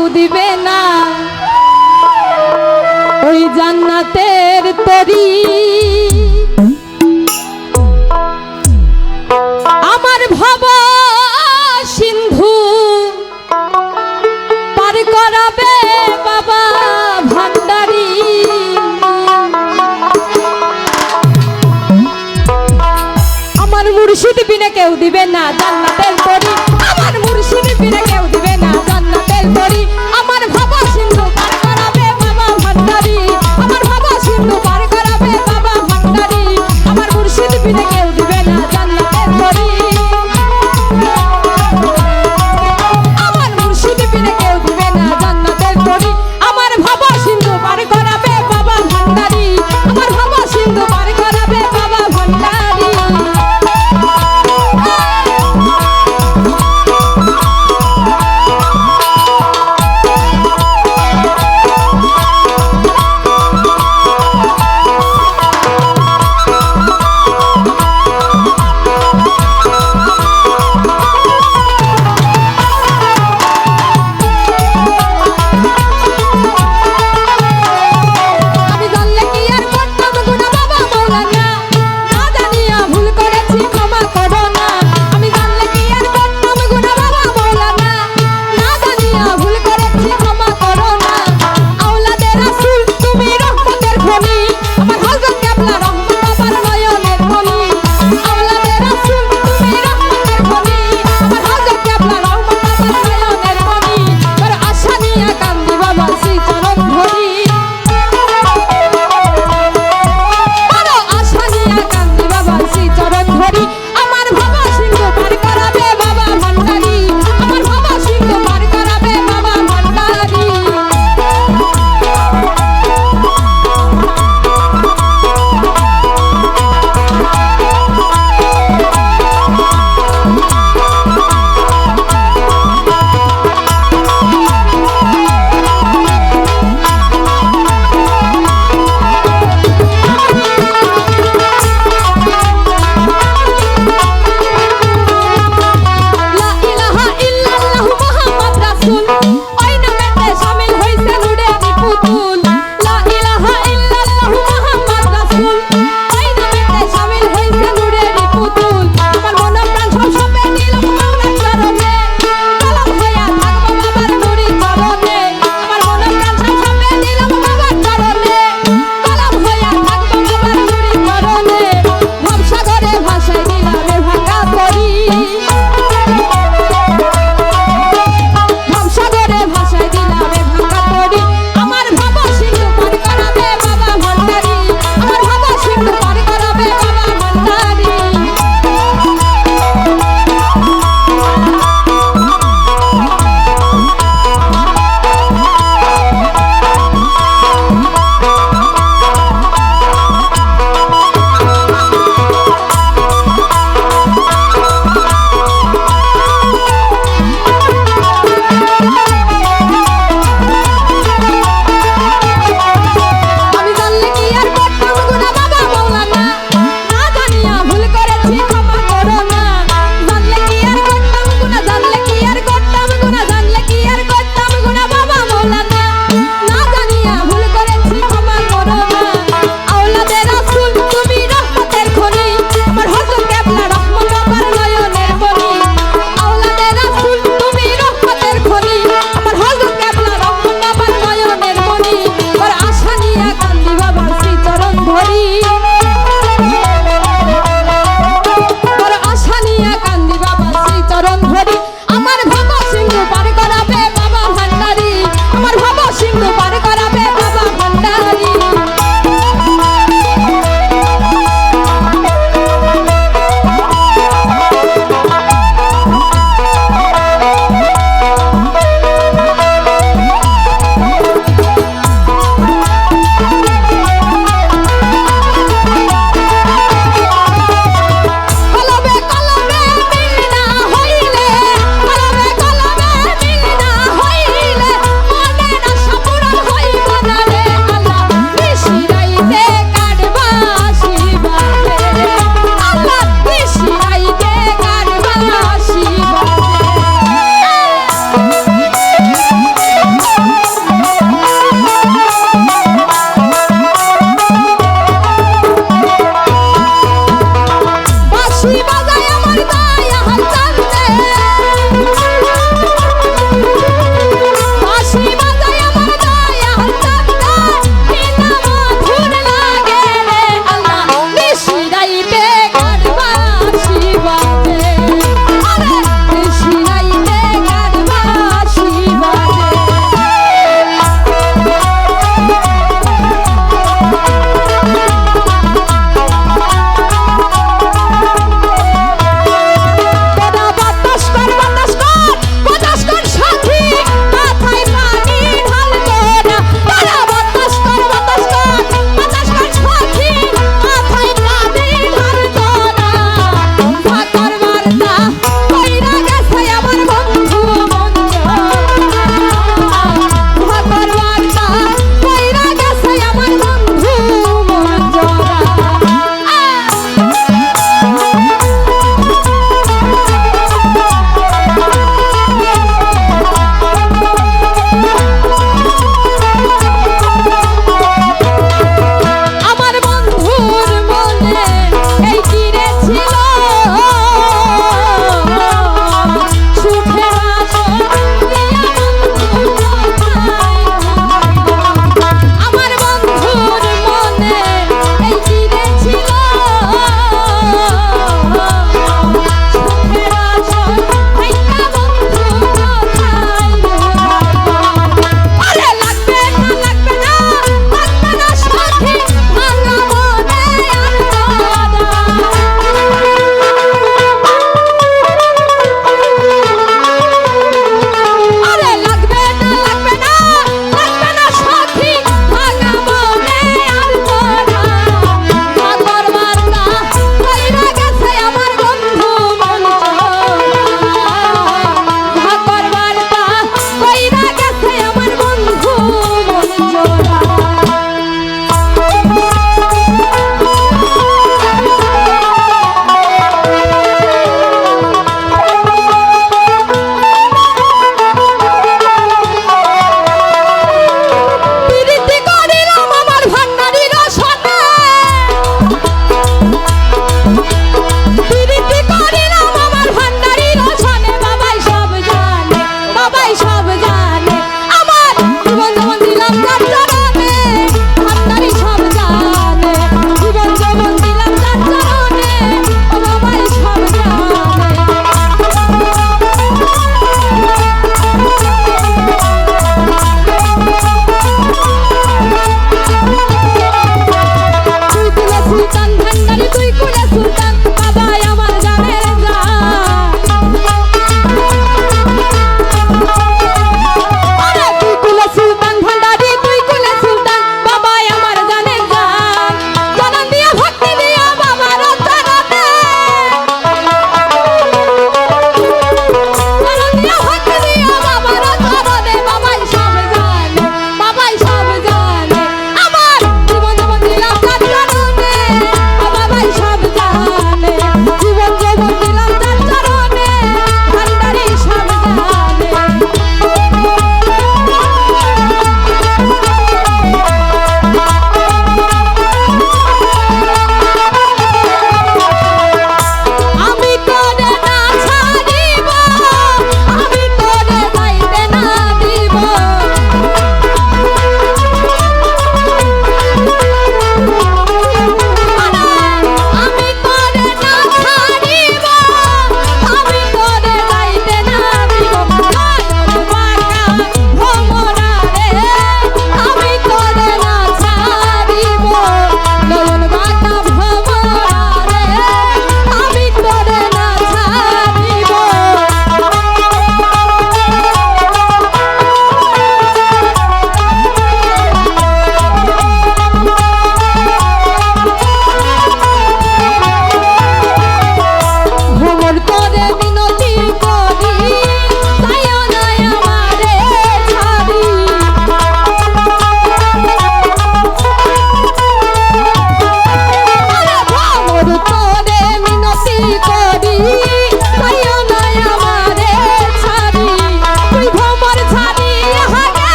কেউ দিবে না ওই জান্নাতের তরি। আমার ভব সিন্ধু পার করাবে বাবা ভান্ডারী। আমার মুর্শিদ বিনে কেউ দিবে না জান্নাতের তরি। আমার মুর্শিদ বিনে কেউ দিবে না জান্নাতের তরি। আমার ভব সিন্ধু পার করাবে বাবা ভান্ডারী। আমার ভব সিন্ধু পার করাবে বাবা ভান্ডারী। আমার মুর্শিদ বিনে কেউ দিবে না জান্নাতের তরি। আমার মুর্শিদ বিনে কেউ দিবে না জান্নাতের তরি। আমার ভব সিন্ধু পার করাবে বাবা ভান্ডারী। আমার ভব সিন্ধু পার করাবে বাবা ভান্ডারী।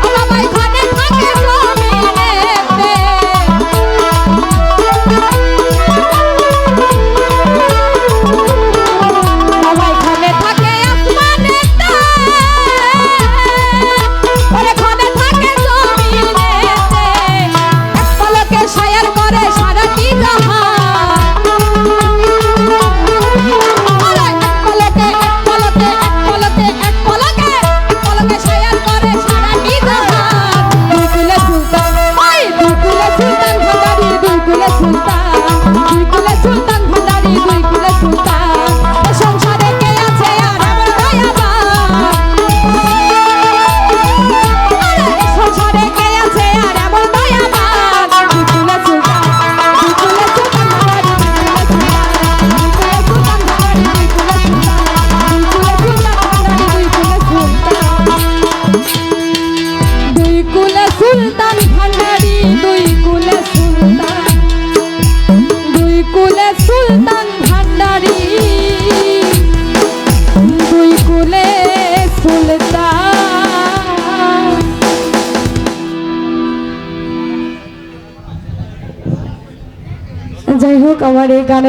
বাবাই ঘরে থাকে জমিনেতে বাবাই ঘরে থাকে আসমানেতে ওরে ঘরে থাকে জমিনেতে এক পলকে শায়ার করে সারাটি জাহান ওরে এক পলকে এক পলকে এক পলকে এক পলকে এক পলকে শায়ার করে সারাটি জাহান দুই কুলে সুলতান ওই দুই কুলে সুলতান ভান্ডারি দুই কুলে সুলতান দুই কুলে সুলতান ভান্ডারি দুই কুলে সুলতান সংসারে কে আছে আর আমার দয়াবান সংসারে কে আছে আর আমার দয়াবান দুই কুলে সুলতান দুই কুলে সুলতান ভান্ডারি দুই কুলে সুলতান দুই কুলে সুলতান ভান্ডারি দুই কুলে সুলতান দুই কুলে সুলতান ভান্ডারি দুই কুলে সুলতান যাই হোক আমার এই গানে